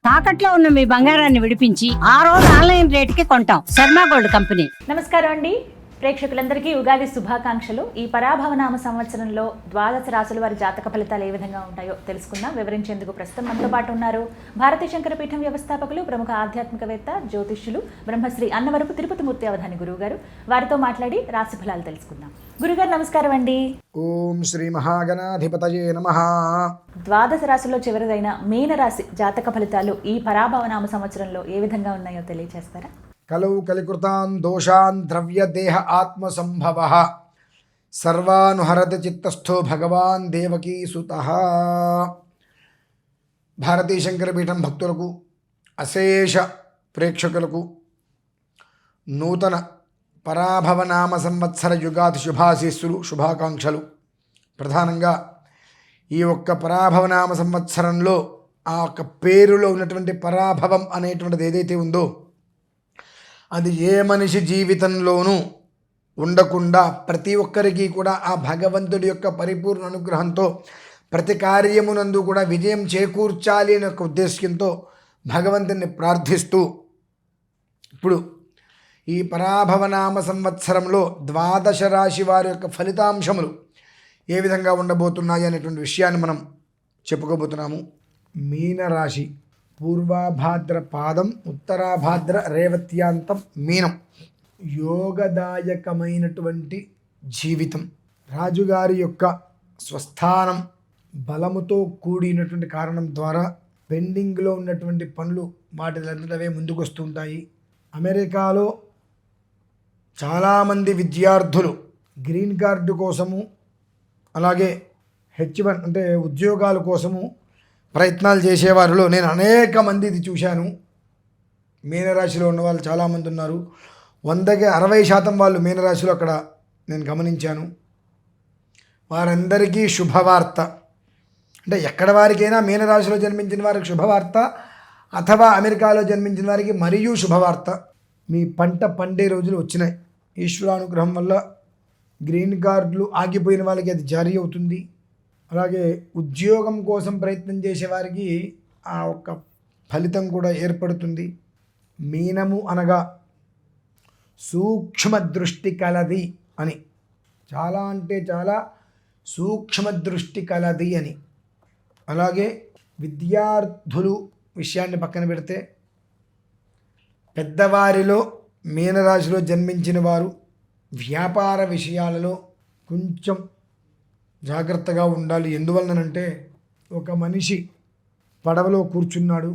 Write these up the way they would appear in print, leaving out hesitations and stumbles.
తాకట్లో ఉన్న మీ బంగారాన్ని విడిపించి ఆ రోజు ఆన్లైన్ రేటుకి కొంటాం. Sharma gold company. నమస్కారం అండి ప్రేక్షకులందరికీ ఉగాది శుభాకాంక్షలు. ఈ పరాభవనామ సంవత్సరంలో ద్వాదశ రాశుల వారి జాతక ఫలితాలు ఏ విధంగా ఉంటాయో తెలుసుకుందాం. వివరించేందుకు ప్రస్తుతం మనతో పాటు ఉన్నారు భారతీయ శంకర పీఠం వ్యవస్థాపకులు, ప్రముఖ ఆధ్యాత్మికవేత్త, జ్యోతిష్యులు, బ్రహ్మశ్రీ అన్నవరపు తిరుపతి మూర్తి అవధాని గురువు గారు. వారితో మాట్లాడి రాశి ఫలాలు తెలుసుకుందాం. గురుగారు నమస్కారం అండి. ఓం శ్రీ మహాగణాధిపతయే నమః. ద్వాదశ రాశుల్లో చివరిదైన మీనరాశి జాతక ఫలితాలు ఈ పరాభవనామ సంవత్సరంలో ఏ విధంగా ఉన్నాయో తెలియజేస్తారా? కలౌ కలికృతాన్ దోషాన్ ద్రవ్యదేహ ఆత్మసంభవః సర్వానుహరతి చిత్తస్థో భగవాన్ దేవకీ సుతః. భారతీయ శంకరపీఠం భక్తులకు, అశేష ప్రేక్షకులకు నూతన పరాభవనామ సంవత్సర యుగాది శుభాశీస్సులు, శుభాకాంక్షలు. ప్రధానంగా ఈ ఒక్క పరాభవనామ సంవత్సరంలో ఆ ఒక్క పేరులో ఉన్నటువంటి పరాభవం అనేటువంటిది ఏదైతే ఉందో అది ఏ మనిషి జీవితంలోనూ ఉండకుండా ప్రతి ఒక్కరికి కూడా ఆ భగవంతుడి యొక్క పరిపూర్ణ అనుగ్రహంతో ప్రతి కార్యమునందు కూడా విజయం చేకూర్చాలి అనే ఒక ఉద్దేశ్యంతో భగవంతుని ప్రార్థిస్తూ ఇప్పుడు ఈ పరాభవనామ సంవత్సరంలో ద్వాదశ రాశి వారి యొక్క ఫలితాంశములు ఏ విధంగా ఉండబోతున్నాయి అనేటువంటి విషయాన్ని మనం చెప్పుకోబోతున్నాము. మీనరాశి పూర్వాభాద్ర పాదం, ఉత్తరాభాద్ర రేవత్యాంతం మీనం. యోగదాయకమైనటువంటి జీవితం. రాజుగారి యొక్క స్వస్థానం బలముతో కూడినటువంటి కారణం ద్వారా పెండింగ్లో ఉన్నటువంటి పనులు వాటిలంతటవే ముందుకు వస్తుంటాయి. అమెరికాలో చాలామంది విద్యార్థులు గ్రీన్ కార్డు కోసము, అలాగే H1 అంటే ఉద్యోగాల కోసము ప్రయత్నాలు చేసేవారిలో నేను అనేక మంది ఇది చూశాను. మీనరాశిలో ఉన్న వాళ్ళు చాలామంది ఉన్నారు. 100కి 60% వాళ్ళు మీనరాశిలో అక్కడ నేను గమనించాను. వారందరికీ శుభవార్త. అంటే ఎక్కడ వారికైనా మీనరాశిలో జన్మించిన వారికి శుభవార్త, అథవా అమెరికాలో జన్మించిన వారికి మరియు శుభవార్త. మీ పంట పండే రోజులు వచ్చినాయి. ఈశ్వరానుగ్రహం వల్ల గ్రీన్ కార్డులు ఆగిపోయిన వాళ్ళకి అది జారీ అవుతుంది. అలాగే ఉద్యోగం కోసం ప్రయత్నం చేసేవారికి ఆ ఒక్క ఫలితం కూడా ఏర్పడుతుంది. మీనము అనగా సూక్ష్మ దృష్టి కలది అని, చాలా అంటే చాలా సూక్ష్మ దృష్టి కలది అని. అలాగే విద్యార్థులు విషయాన్ని పక్కన పెడితే పెద్దవారిలో మీనరాశిలో జన్మించిన వారు వ్యాపార విషయాలలో కొంచెం జాగ్రత్తగా ఉండాలి. ఎందువలనంటే ఒక మనిషి పడవలో కూర్చున్నాడు,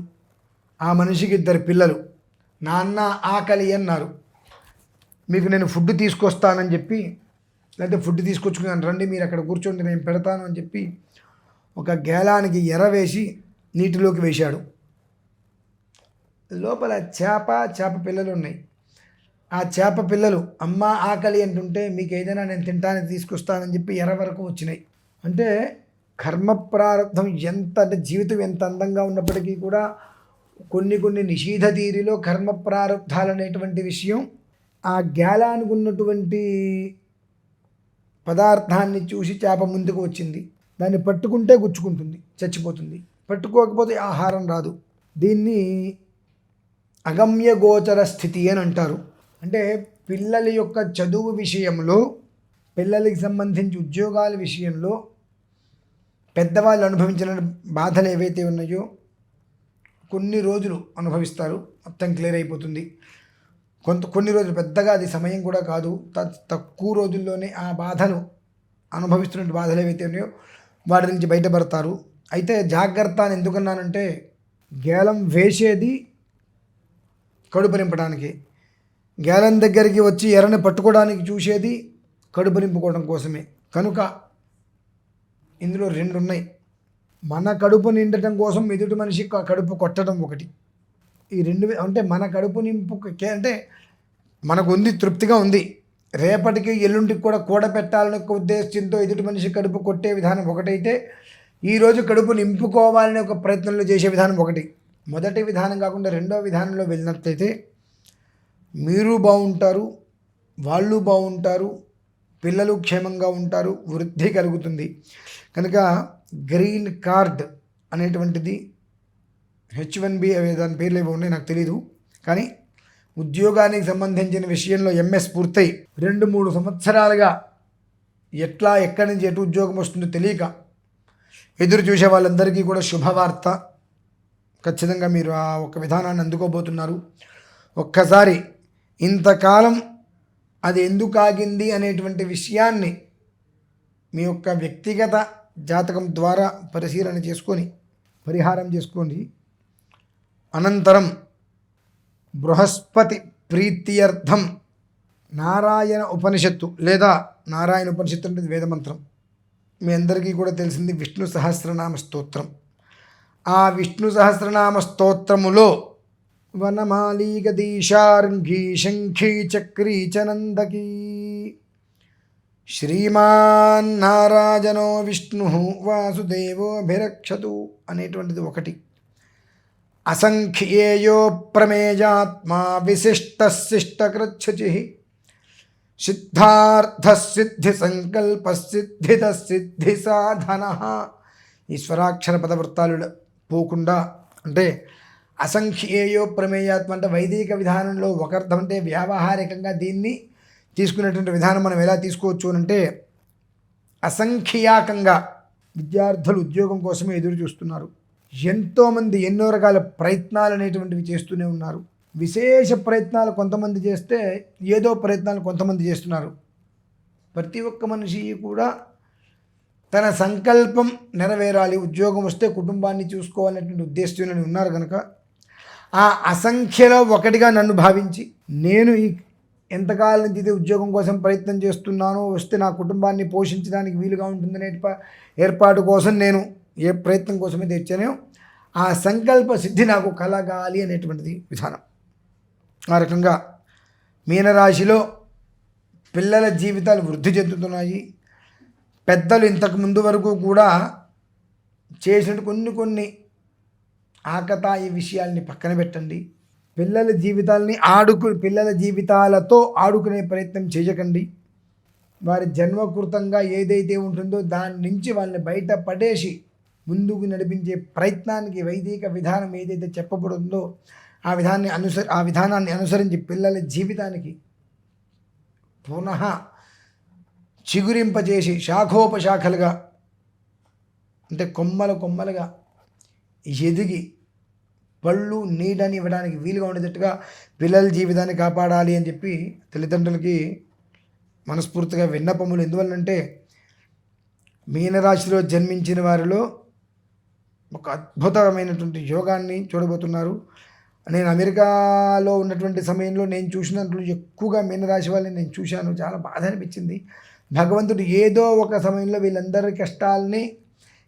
ఆ మనిషికి 2 పిల్లలు. నాన్న ఆకలి అన్నారు, మీకు నేను ఫుడ్ తీసుకొస్తానని చెప్పి, లేకపోతే ఫుడ్ తీసుకొచ్చుకున్నాను రండి మీరు అక్కడ కూర్చోండి నేను పెడతాను అని చెప్పి ఒక గేలానికి ఎర వేసి నీటిలోకి వేశాడు. లోపల చేప పిల్లలు ఉన్నాయి. ఆ చేప పిల్లలు అమ్మ ఆకలి అంటుంటే మీకు ఏదైనా నేను తింటానికి తీసుకొస్తానని చెప్పి ఎర వరకు వచ్చినాయి. అంటే కర్మ ప్రారంభం ఎంత, అంటే జీవితం ఎంత అందంగా ఉన్నప్పటికీ కూడా కొన్ని నిషీధ తీరిలో కర్మ ప్రారంధాలు అనేటువంటి విషయం ఆ గ్యాలానికి ఉన్నటువంటి పదార్థాన్ని చూసి చేప ముందుకు వచ్చింది. దాన్ని పట్టుకుంటే గుచ్చుకుంటుంది, చచ్చిపోతుంది. పట్టుకోకపోతే ఆహారం రాదు. దీన్ని అగమ్య గోచర స్థితి అని అంటారు. అంటే పిల్లల యొక్క చదువు విషయంలో, పిల్లలకి సంబంధించి ఉద్యోగాల విషయంలో పెద్దవాళ్ళు అనుభవించిన బాధలు ఏవైతే ఉన్నాయో కొన్ని రోజులు అనుభవిస్తారు, మొత్తం క్లియర్ అయిపోతుంది. కొన్ని రోజులు, పెద్దగా అది సమయం కూడా కాదు, తక్కువ రోజుల్లోనే ఆ బాధలు అనుభవిస్తున్న బాధలు ఏవైతే ఉన్నాయో వాటి నుంచి బయటపడతారు. అయితే జాగ్రత్త అని ఎందుకన్నానంటే గేలం వేసేది కడుపు నింపడానికి, గేలం దగ్గరికి వచ్చి ఎర్రని పట్టుకోవడానికి చూసేది కడుపు నింపుకోవడం కోసమే. కనుక ఇందులో 2 ఉన్నాయి. మన కడుపు నిండటం కోసం ఎదుటి మనిషి కడుపు కొట్టడం ఒకటి. ఈ 2 అంటే మన కడుపు నింపు అంటే మనకు ఉంది, తృప్తిగా ఉంది, రేపటికి ఎల్లుండికి కూడా కూడబెట్టాలనే ఒక ఉద్దేశంతో ఎదుటి మనిషి కడుపు కొట్టే విధానం ఒకటైతే, ఈరోజు కడుపు నింపుకోవాలనే ఒక ప్రయత్నంలో చేసే విధానం ఒకటి. మొదటి విధానం కాకుండా రెండో విధానంలో వెళ్ళినట్లయితే మీరు బాగుంటారు, వాళ్ళు బాగుంటారు, పిల్లలు క్షేమంగా ఉంటారు, వృద్ధి కలుగుతుంది. కనుక గ్రీన్ కార్డ్ అనేటువంటిది H1B అవి దాని పేర్లు ఏవో ఉన్నాయి నాకు తెలీదు. కానీ ఉద్యోగానికి సంబంధించిన విషయంలో ఎంఎస్ పూర్తయి 2-3 సంవత్సరాలుగా ఎట్లా ఎక్కడి నుంచి ఎటు ఉద్యోగం వస్తుందో తెలియక ఎదురు చూసే వాళ్ళందరికీ కూడా శుభవార్త. ఖచ్చితంగా మీరు ఆ ఒక విధానాన్ని అందుకోబోతున్నారు. ఒక్కసారి ఇంతకాలం అది ఎందుకు ఆగింది అనేటువంటి విషయాన్ని మీ యొక్క వ్యక్తిగత జాతకం ద్వారా పరిశీలన చేసుకొని పరిహారం చేసుకోండి. అనంతరం బృహస్పతి ప్రీత్యర్థం నారాయణ ఉపనిషత్తు లేదా నారాయణ ఉపనిషత్తు అంటే వేదమంత్రం, మీ అందరికీ కూడా తెలిసింది విష్ణు సహస్రనామ స్తోత్రం. ఆ విష్ణు సహస్రనామ స్తోత్రములో వనమాలి గదీశార్ఘీ శంఖీ చక్రీ చనందకీ శ్రీమాన్ నారాయణో విష్ణు వాసుదేవోభిరక్షతు అనేటువంటిది ఒకటి. అసంఖ్యేయో ప్రమేయాత్మా విశిష్టశిష్టకృచ్ఛుచి సిద్ధార్థసిద్ధి సంకల్పసిద్ధిదసిద్ధి సాధన. ఈ స్వరాక్షర పదవృత్తాలు పోకుండా అంటే అసంఖ్యేయో ప్రమేయాత్మ అంటే వైదిక విధానంలో ఒక అర్థం, అంటే వ్యావహారికంగా దీన్ని తీసుకునేటువంటి విధానం మనం ఎలా తీసుకోవచ్చు అంటే అసంఖ్యాకంగా విద్యార్థులు ఉద్యోగం కోసమే ఎదురు చూస్తున్నారు. ఎంతోమంది ఎన్నో రకాల ప్రయత్నాలు అనేటువంటివి చేస్తూనే ఉన్నారు. విశేష ప్రయత్నాలు కొంతమంది చేస్తే ఏదో ప్రయత్నాలు కొంతమంది చేస్తున్నారు. ప్రతి ఒక్క మనిషి కూడా తన సంకల్పం నెరవేరాలి, ఉద్యోగం వస్తే కుటుంబాన్ని చూసుకోవాలనేటువంటి ఉద్దేశంతో ఉన్నారు కనుక ఆ అసంఖ్యలో ఒకటిగా నన్ను భావించి నేను ఈ ఎంతకాలం నుంచి ఇది ఉద్యోగం కోసం ప్రయత్నం చేస్తున్నానో, వస్తే నా కుటుంబాన్ని పోషించడానికి వీలుగా ఉంటుందనే ఏర్పాటు కోసం నేను ఏ ప్రయత్నం కోసమే తెచ్చానో ఆ సంకల్ప సిద్ధి నాకు కలగాలి అనేటువంటిది విధానం. ఆ రకంగా మీనరాశిలో పిల్లల జీవితాలు వృద్ధి చెందుతున్నాయి. పెద్దలు ఇంతకు ముందు వరకు కూడా చేసినట్టు కొన్ని ఆకతాయి విషయాల్ని పక్కన పెట్టండి. పిల్లల జీవితాలతో ఆడుకునే ప్రయత్నం చేయకండి. వారి జన్మకృతంగా ఏదైతే ఉంటుందో దాని నుంచి వాళ్ళని బయట పడేసి ముందుకు నడిపించే ప్రయత్నానికి వైదిక విధానం ఏదైతే చెప్పబడుతుందో ఆ విధానాన్ని అనుసరించి పిల్లల జీవితానికి పునః చిగురింపజేసి శాఖోపశాఖలుగా అంటే కొమ్మలుగా ఎదిగి పళ్ళు నీడని ఇవ్వడానికి వీలుగా ఉండేటట్టుగా పిల్లల జీవితాన్ని కాపాడాలి అని చెప్పి తల్లిదండ్రులకి మనస్ఫూర్తిగా విన్నపములు. ఎందువల్లంటే మీనరాశిలో జన్మించిన వారిలో ఒక అద్భుతమైనటువంటి యోగాన్ని చూడబోతున్నారు. నేను అమెరికాలో ఉన్నటువంటి సమయంలో నేను చూసినట్లు ఎక్కువగా మీనరాశి వాళ్ళని నేను చూశాను. చాలా బాధ అనిపించింది. భగవంతుడు ఏదో ఒక సమయంలో వీళ్ళందరి కష్టాలని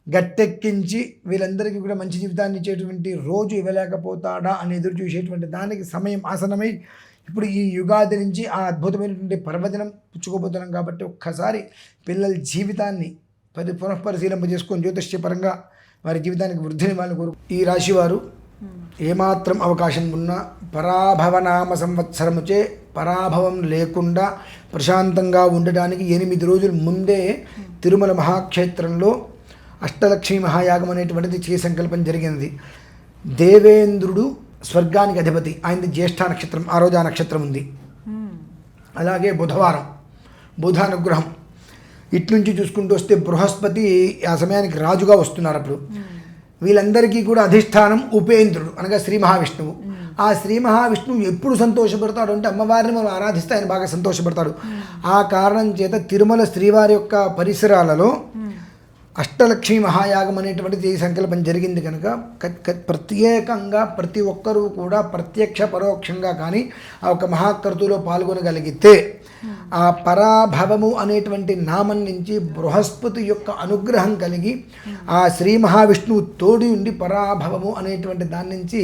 గట్టెక్కించి వీళ్ళందరికీ కూడా మంచి జీవితాన్ని ఇచ్చేటువంటి రోజు ఇవ్వలేకపోతాడా అని ఎదురు చూసేటువంటి దానికి సమయం ఆసనమై ఇప్పుడు ఈ యుగాది నుంచి ఆ అద్భుతమైనటువంటి పర్వదినం పుచ్చుకోబోతున్నాం. కాబట్టి ఒక్కసారి పిల్లల జీవితాన్ని పునఃపరిశీలింప చేసుకొని జ్యోతిష్యపరంగా వారి జీవితానికి వృద్ధిని వాళ్ళని కోరు. ఈ రాశి వారు ఏమాత్రం అవకాశం ఉన్నా పరాభవనామ సంవత్సరముచే పరాభవం లేకుండా ప్రశాంతంగా ఉండడానికి 8 రోజుల ముందే తిరుమల మహాక్షేత్రంలో అష్టలక్ష్మి మహాయాగం అనేటువంటిది చేసే సంకల్పం జరిగింది. దేవేంద్రుడు స్వర్గానికి అధిపతి, ఆయనది జ్యేష్ఠ నక్షత్రం, ఆ రోజు ఆ నక్షత్రం ఉంది. అలాగే బుధవారం బుధానుగ్రహం. ఇటు నుంచి చూసుకుంటూ వస్తే బృహస్పతి ఆ సమయానికి రాజుగా వస్తున్నారు. అప్పుడు వీళ్ళందరికీ కూడా అధిష్టానం ఉపేంద్రుడు అనగా శ్రీ మహావిష్ణువు. ఆ శ్రీ మహావిష్ణువు ఎప్పుడు సంతోషపడతాడు అంటే అమ్మవారిని మనం ఆరాధిస్తే ఆయన బాగా సంతోషపడతాడు. ఆ కారణం చేత తిరుమల శ్రీవారి యొక్క పరిసరాలలో అష్టలక్ష్మి మహాయాగం అనేటువంటిది సంకల్పం జరిగింది కనుక ప్రత్యేకంగా ప్రతి ఒక్కరూ కూడా ప్రత్యక్ష పరోక్షంగా కానీ ఆ ఒక మహాకర్తులో పాల్గొనగలిగితే ఆ పరాభవము అనేటువంటి నామం నుంచి బృహస్పతి యొక్క అనుగ్రహం కలిగి ఆ శ్రీ మహావిష్ణువు తోడి ఉండి పరాభవము అనేటువంటి దాని నుంచి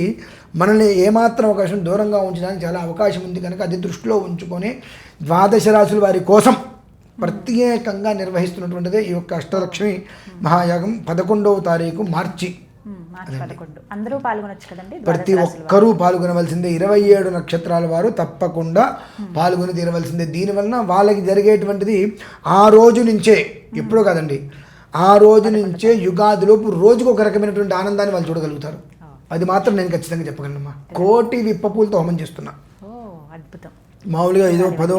మనల్ని ఏమాత్రం అవకాశం దూరంగా ఉంచడానికి చాలా అవకాశం ఉంది కనుక అది దృష్టిలో ఉంచుకొని 12 రాశుల వారి కోసం ప్రత్యేకంగా నిర్వహిస్తున్నటువంటిదే ఈ యొక్క అష్టలక్ష్మి మహాయాగం 11వ తారీఖు మార్చి. అందరూ పాల్గొనొచ్చు కదండి. ప్రతి ఒక్కరూ పాల్గొనవలసిందే. 27 నక్షత్రాల వారు తప్పకుండా పాల్గొని తీరవలసిందే. దీనివలన వాళ్ళకి జరిగేటువంటిది ఆ రోజు నుంచే, ఎప్పుడో కాదండి, ఆ రోజు నుంచే యుగాదిలోపు రోజుకు ఒక రకమైనటువంటి ఆనందాన్ని వాళ్ళు చూడగలుగుతారు. అది మాత్రం నేను ఖచ్చితంగా చెప్పగలనమ్మా. కోటి విప్పపూలతో హోమం చేస్తున్నా. ఓ అద్భుతం. మామూలుగా ఏదో 10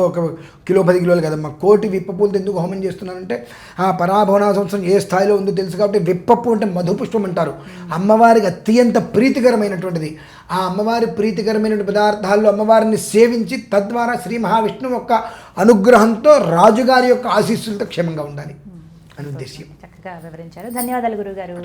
కిలో 10 కిలోలు కదమ్మా, కోటి విప్పపూలతో ఎందుకు హోమం చేస్తున్నానంటే ఆ పరాభవన సంవత్సరం ఏ స్థాయిలో ఉందో తెలుసు కాబట్టి. విప్పపు అంటే మధుపుష్పం అంటారు, అమ్మవారికి అత్యంత ప్రీతికరమైనటువంటిది. ఆ అమ్మవారి ప్రీతికరమైన పదార్థాల్లో అమ్మవారిని సేవించి తద్వారా శ్రీ మహావిష్ణువు యొక్క అనుగ్రహంతో రాజుగారి యొక్క ఆశీస్సులతో క్షేమంగా ఉండాలి అని ఉద్దేశ్యం. చక్కగా వివరించారు. ధన్యవాదాలు గురుగారు.